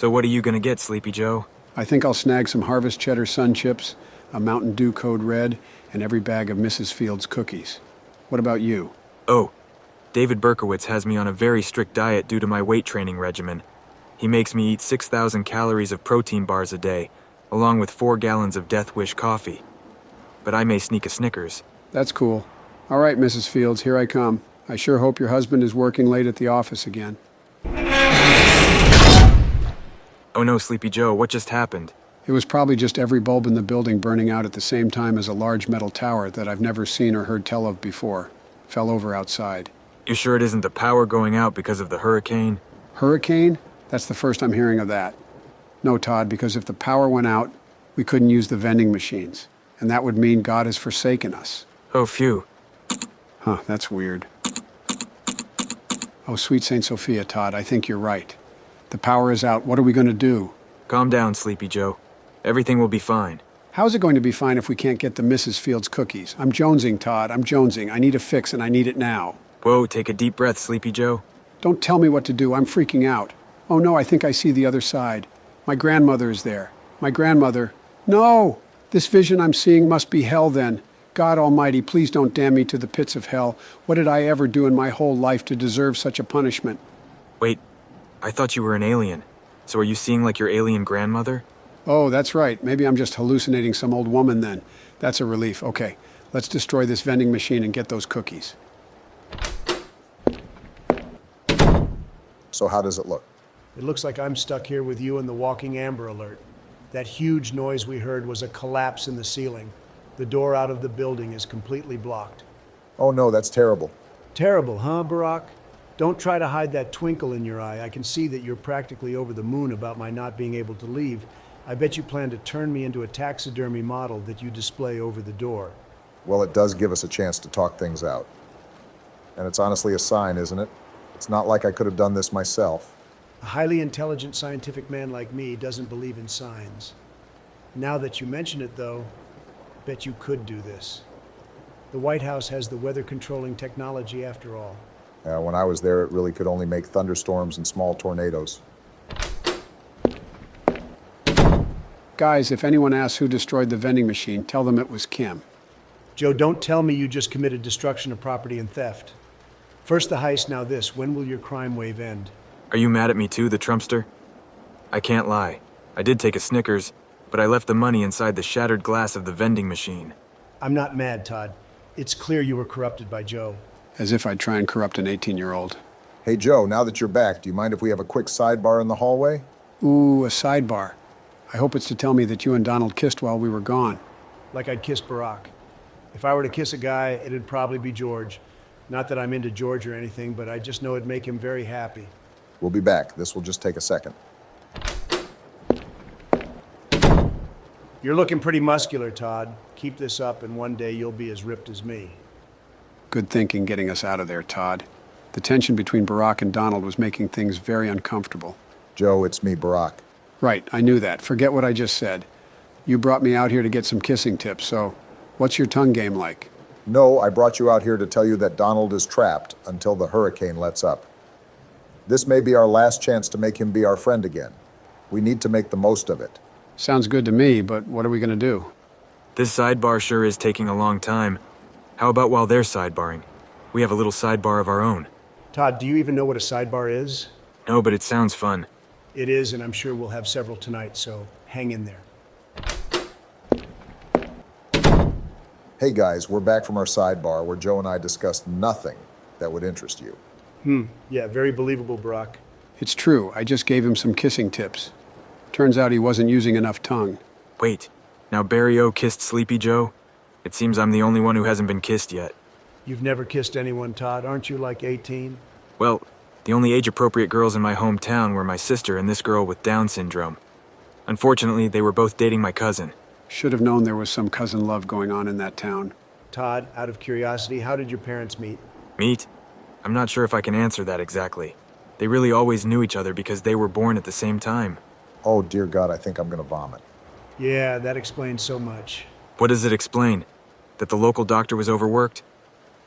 So what are you gonna get, Sleepy Joe? I think I'll snag some Harvest Cheddar Sun Chips, a Mountain Dew Code Red, and every bag of Mrs. Fields cookies. What about you? Oh, David Berkowitz has me on a very strict diet due to my weight training regimen. He makes me eat 6,000 calories of protein bars a day, along with 4 gallons of Death Wish coffee. But I may sneak a Snickers. That's cool. All right, Mrs. Fields, here I come. I sure hope your husband is working late at the office again. Oh no, Sleepy Joe, what just happened? It was probably just every bulb in the building burning out at the same time as a large metal tower that I've never seen or heard tell of before. Fell over outside. You sure it isn't the power going out because of the hurricane? Hurricane? That's the first I'm hearing of that. No, Todd, because if the power went out, we couldn't use the vending machines. And that would mean God has forsaken us. Oh, phew. Huh, that's weird. Oh, sweet Saint Sophia, Todd, I think you're right. The power is out. What are we going to do? Calm down, Sleepy Joe. Everything will be fine. How's it going to be fine if we can't get the Mrs. Fields cookies? I'm jonesing, Todd. I'm jonesing. I need a fix, and I need it now. Whoa, take a deep breath, Sleepy Joe. Don't tell me what to do. I'm freaking out. Oh, no, I think I see the other side. My grandmother is there. My grandmother. No! This vision I'm seeing must be hell then. God Almighty, please don't damn me to the pits of hell. What did I ever do in my whole life to deserve such a punishment? Wait, I thought you were an alien. So are you seeing like your alien grandmother? Oh, that's right. Maybe I'm just hallucinating some old woman then. That's a relief. Okay, let's destroy this vending machine and get those cookies. So how does it look? It looks like I'm stuck here with you in the walking Amber Alert. That huge noise we heard was a collapse in the ceiling. The door out of the building is completely blocked. Oh no, that's terrible. Terrible, huh, Barack? Don't try to hide that twinkle in your eye. I can see that you're practically over the moon about my not being able to leave. I bet you plan to turn me into a taxidermy model that you display over the door. Well, it does give us a chance to talk things out. And it's honestly a sign, isn't it? It's not like I could have done this myself. A highly intelligent scientific man like me doesn't believe in signs. Now that you mention it, though, bet you could do this. The White House has the weather controlling technology after all. When I was there, it really could only make thunderstorms and small tornadoes. Guys, if anyone asks who destroyed the vending machine, tell them it was Kim. Joe, don't tell me you just committed destruction of property and theft. First the heist, now this. When will your crime wave end? Are you mad at me too, the Trumpster? I can't lie. I did take a Snickers, but I left the money inside the shattered glass of the vending machine. I'm not mad, Todd. It's clear you were corrupted by Joe. As if I'd try and corrupt an 18-year-old. Hey Joe, now that you're back, do you mind if we have a quick sidebar in the hallway? Ooh, a sidebar. I hope it's to tell me that you and Donald kissed while we were gone. Like I'd kiss Barack. If I were to kiss a guy, it'd probably be George. Not that I'm into George or anything, but I just know it'd make him very happy. We'll be back. This will just take a second. You're looking pretty muscular, Todd. Keep this up and one day you'll be as ripped as me. Good thinking getting us out of there, Todd. The tension between Barack and Donald was making things very uncomfortable. Joe, it's me, Barack. Right, I knew that. Forget what I just said. You brought me out here to get some kissing tips, so what's your tongue game like? No, I brought you out here to tell you that Donald is trapped until the hurricane lets up. This may be our last chance to make him be our friend again. We need to make the most of it. Sounds good to me, but what are we gonna do? This sidebar sure is taking a long time. How about while they're sidebarring? We have a little sidebar of our own. Todd, do you even know what a sidebar is? No, but it sounds fun. It is, and I'm sure we'll have several tonight, so hang in there. Hey guys, we're back from our sidebar where Joe and I discussed nothing that would interest you. Yeah, very believable, Barack. It's true, I just gave him some kissing tips. Turns out he wasn't using enough tongue. Wait, now Barry O kissed Sleepy Joe? It seems I'm the only one who hasn't been kissed yet. You've never kissed anyone, Todd. Aren't you like 18? Well, the only age-appropriate girls in my hometown were my sister and this girl with Down syndrome. Unfortunately, they were both dating my cousin. Should have known there was some cousin love going on in that town. Todd, out of curiosity, how did your parents meet? Meet? I'm not sure if I can answer that exactly. They really always knew each other because they were born at the same time. Oh dear God, I think I'm gonna vomit. Yeah, that explains so much. What does it explain? That the local doctor was overworked?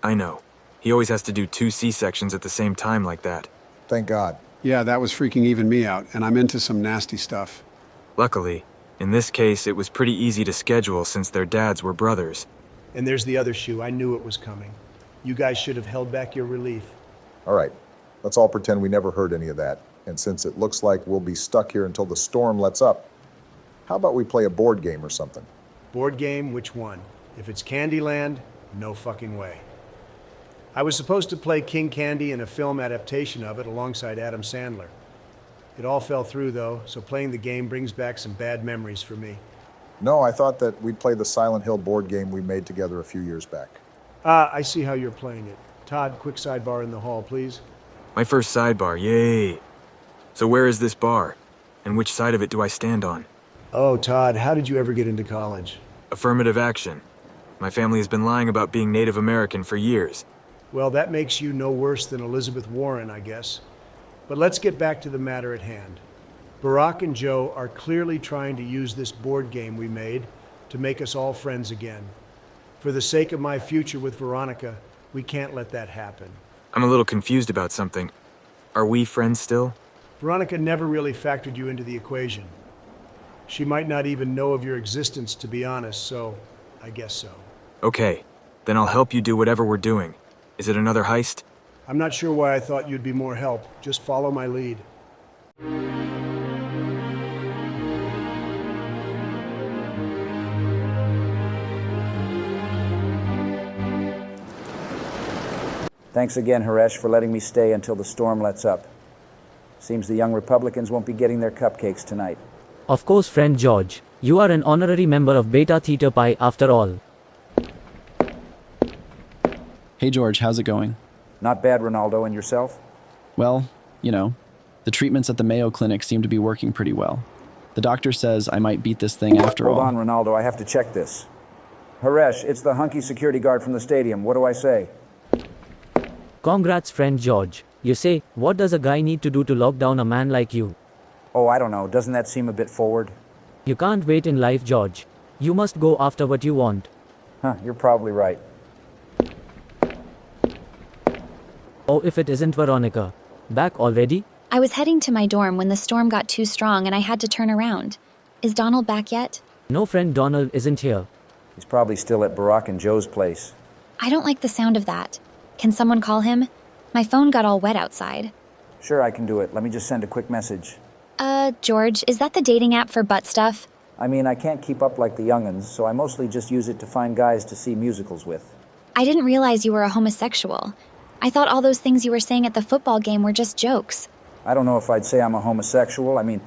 I know. He always has to do 2 C-sections at the same time like that. Thank God. Yeah, that was freaking even me out, and I'm into some nasty stuff. Luckily, in this case, it was pretty easy to schedule since their dads were brothers. And there's the other shoe. I knew it was coming. You guys should have held back your relief. All right, let's all pretend we never heard any of that. And since it looks like we'll be stuck here until the storm lets up, how about we play a board game or something? Board game, which one? If it's Candyland, no fucking way. I was supposed to play King Candy in a film adaptation of it alongside Adam Sandler. It all fell through, though, so playing the game brings back some bad memories for me. No, I thought that we'd play the Silent Hill board game we made together a few years back. I see how you're playing it. Todd, quick sidebar in the hall, please. My first sidebar, yay! So where is this bar? And which side of it do I stand on? Oh, Todd, how did you ever get into college? Affirmative action. My family has been lying about being Native American for years. Well, that makes you no worse than Elizabeth Warren, I guess. But let's get back to the matter at hand. Barack and Joe are clearly trying to use this board game we made to make us all friends again. For the sake of my future with Veronica, we can't let that happen. I'm a little confused about something. Are we friends still? Veronica never really factored you into the equation. She might not even know of your existence, to be honest, so I guess so. Okay, then I'll help you do whatever we're doing. Is it another heist? I'm not sure why I thought you'd be more help. Just follow my lead. Thanks again, Haresh, for letting me stay until the storm lets up. Seems the young Republicans won't be getting their cupcakes tonight. Of course, friend George. You are an honorary member of Beta Theta Pi after all. Hey George, how's it going? Not bad, Ronaldo, and yourself? Well, the treatments at the Mayo Clinic seem to be working pretty well. The doctor says I might beat this thing after all. Hold on, Ronaldo, I have to check this. Haresh, it's the hunky security guard from the stadium. What do I say? Congrats, friend George. You say, what does a guy need to do to lock down a man like you? Oh, I don't know. Doesn't that seem a bit forward? You can't wait in life, George. You must go after what you want. Huh, you're probably right. Oh, if it isn't Veronica. Back already? I was heading to my dorm when the storm got too strong and I had to turn around. Is Donald back yet? No, friend Donald isn't here. He's probably still at Barack and Joe's place. I don't like the sound of that. Can someone call him? My phone got all wet outside. Sure, I can do it. Let me just send a quick message. George, is that the dating app for butt stuff? I mean, I can't keep up like the young'uns, so I mostly just use it to find guys to see musicals with. I didn't realize you were a homosexual. I thought all those things you were saying at the football game were just jokes. I don't know if I'd say I'm a homosexual. I mean,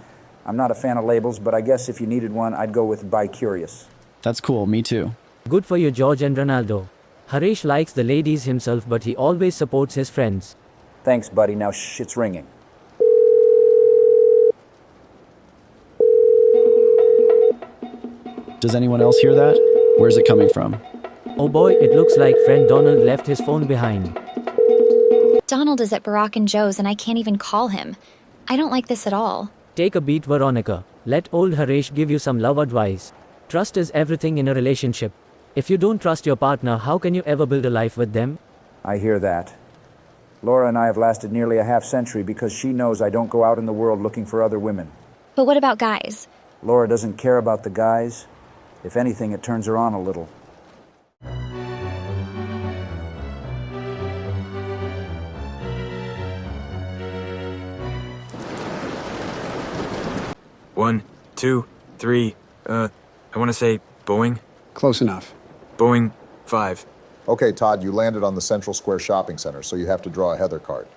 I'm not a fan of labels, but I guess if you needed one, I'd go with bi-curious. That's cool, me too. Good for you, George and Ronaldo. Haresh likes the ladies himself, but he always supports his friends. Thanks, buddy. Now shh, it's ringing. Does anyone else hear that? Where's it coming from? Oh boy, it looks like friend Donald left his phone behind. Donald is at Barack and Joe's and I can't even call him. I don't like this at all. Take a beat, Veronica. Let old Haresh give you some love advice. Trust is everything in a relationship. If you don't trust your partner, how can you ever build a life with them? I hear that. Laura and I have lasted nearly a half-century because she knows I don't go out in the world looking for other women. But what about guys? Laura doesn't care about the guys. If anything, it turns her on a little. One, two, three, I want to say Boeing. Close enough. Boeing 5. Okay, Todd, you landed on the Central Square Shopping Center, so you have to draw a Heather card.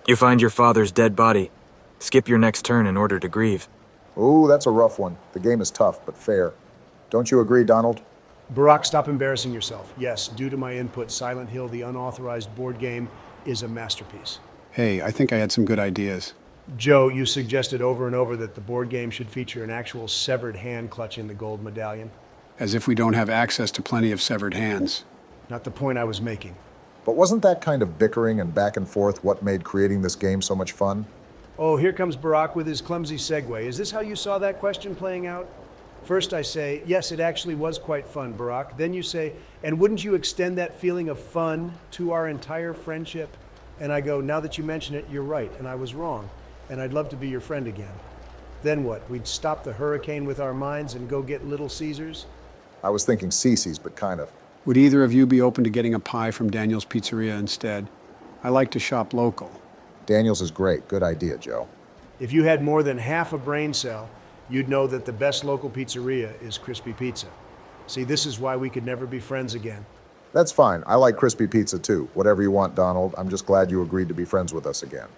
You find your father's dead body. Skip your next turn in order to grieve. Ooh, that's a rough one. The game is tough, but fair. Don't you agree, Donald? Barack, stop embarrassing yourself. Yes, due to my input, Silent Hill, the unauthorized board game, is a masterpiece. Hey, I think I had some good ideas. Joe, you suggested over and over that the board game should feature an actual severed hand clutching the gold medallion. As if we don't have access to plenty of severed hands. Not the point I was making. But wasn't that kind of bickering and back and forth what made creating this game so much fun? Oh, here comes Barack with his clumsy segue. Is this how you saw that question playing out? First I say, yes, it actually was quite fun, Barack. Then you say, and wouldn't you extend that feeling of fun to our entire friendship? And I go, now that you mention it, you're right, and I was wrong. and I'd love to be your friend again. Then what? We'd stop the hurricane with our minds and go get Little Caesars? I was thinking Cece's, but kind of. Would either of you be open to getting a pie from Daniel's Pizzeria instead? I like to shop local. Daniel's is great. Good idea, Joe. If you had more than half a brain cell, you'd know that the best local pizzeria is Crispy Pizza. See, this is why we could never be friends again. That's fine. I like crispy pizza too. Whatever you want, Donald. I'm just glad you agreed to be friends with us again.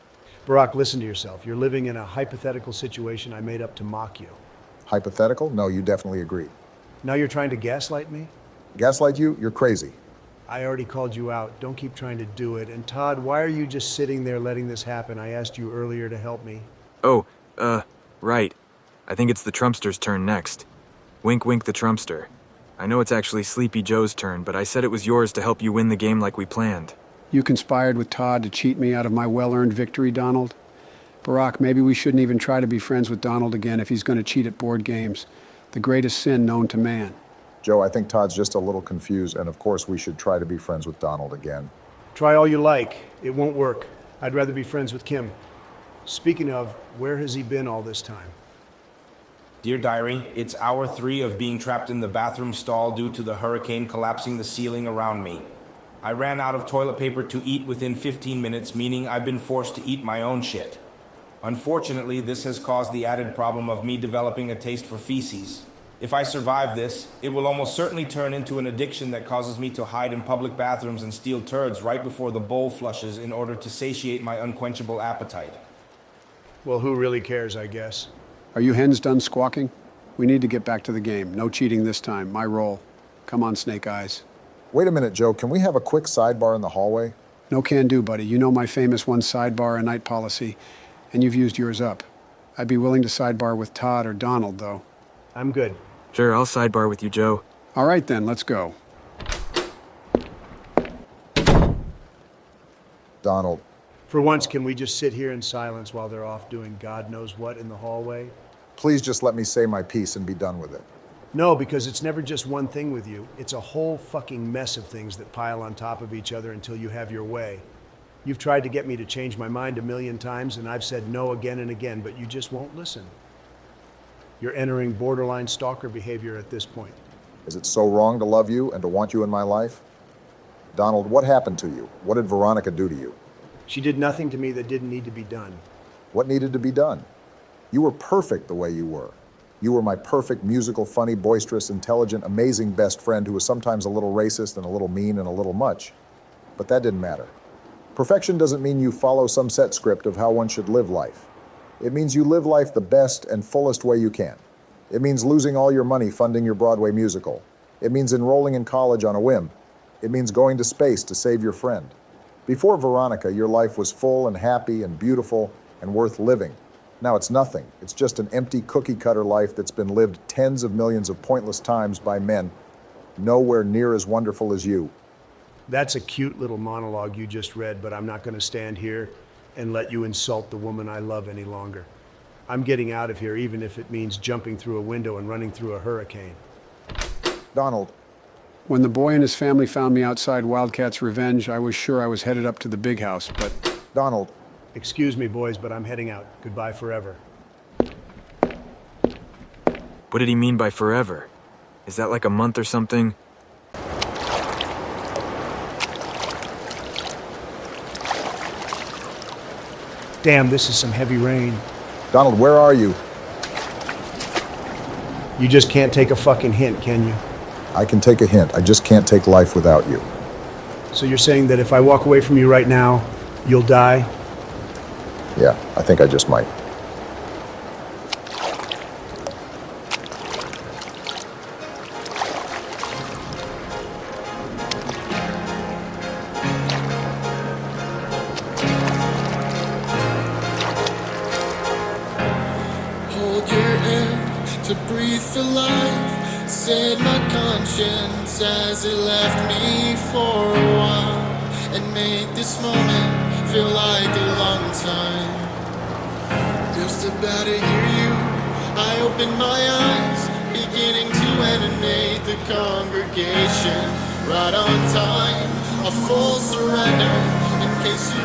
Barack, listen to yourself. You're living in a hypothetical situation I made up to mock you. Hypothetical? No, you definitely agreed. Now you're trying to gaslight me? Gaslight you? You're crazy. I already called you out. Don't keep trying to do it. And Todd, why are you just sitting there letting this happen? I asked you earlier to help me. Oh, right. I think it's the Trumpster's turn next. Wink, wink, the Trumpster. I know it's actually Sleepy Joe's turn, but I said it was yours to help you win the game like we planned. You conspired with Todd to cheat me out of my well-earned victory, Donald? Barack, maybe we shouldn't even try to be friends with Donald again if he's going to cheat at board games. The greatest sin known to man. Joe, I think Todd's just a little confused, and of course we should try to be friends with Donald again. Try all you like. It won't work. I'd rather be friends with Kim. Speaking of, where has he been all this time? Dear Diary, it's hour 3 of being trapped in the bathroom stall due to the hurricane collapsing the ceiling around me. I ran out of toilet paper to eat within 15 minutes, meaning I've been forced to eat my own shit. Unfortunately, this has caused the added problem of me developing a taste for feces. If I survive this, it will almost certainly turn into an addiction that causes me to hide in public bathrooms and steal turds right before the bowl flushes in order to satiate my unquenchable appetite. Well, who really cares, I guess? Are you hens done squawking? We need to get back to the game. No cheating this time. My role. Come on, Snake Eyes. Wait a minute, Joe. Can we have a quick sidebar in the hallway? No can do, buddy. You know my famous one sidebar a night policy, and you've used yours up. I'd be willing to sidebar with Todd or Donald, though. I'm good. Sure, I'll sidebar with you, Joe. All right, then. Let's go. Donald. For once, can we just sit here in silence while they're off doing God knows what in the hallway? Please just let me say my piece and be done with it. No, because it's never just one thing with you. It's a whole fucking mess of things that pile on top of each other until you have your way. You've tried to get me to change my mind a million times, and I've said no again and again, but you just won't listen. You're entering borderline stalker behavior at this point. Is it so wrong to love you and to want you in my life? Donald, what happened to you? What did Veronica do to you? She did nothing to me that didn't need to be done. What needed to be done? You were perfect the way you were. You were my perfect, musical, funny, boisterous, intelligent, amazing best friend who was sometimes a little racist and a little mean and a little much. But that didn't matter. Perfection doesn't mean you follow some set script of how one should live life. It means you live life the best and fullest way you can. It means losing all your money funding your Broadway musical. It means enrolling in college on a whim. It means going to space to save your friend. Before Veronica, your life was full and happy and beautiful and worth living. Now it's nothing. It's just an empty cookie-cutter life that's been lived tens of millions of pointless times by men, nowhere near as wonderful as you. That's a cute little monologue you just read, but I'm not going to stand here and let you insult the woman I love any longer. I'm getting out of here, even if it means jumping through a window and running through a hurricane. Donald. When the boy and his family found me outside Wildcat's Revenge, I was sure I was headed up to the big house, but... Donald. Excuse me, boys, but I'm heading out. Goodbye forever. What did he mean by forever? Is that like a month or something? Damn, this is some heavy rain. Donald, where are you? You just can't take a fucking hint, can you? I can take a hint. I just can't take life without you. So you're saying that if I walk away from you right now, you'll die? Yeah, I think I just might. Hold your air to breathe for life, said my conscience as it left me for a while, and made this moment feel like a long time. Just about to hear you, I opened my eyes, beginning to animate the congregation. Right on time, a full surrender in case you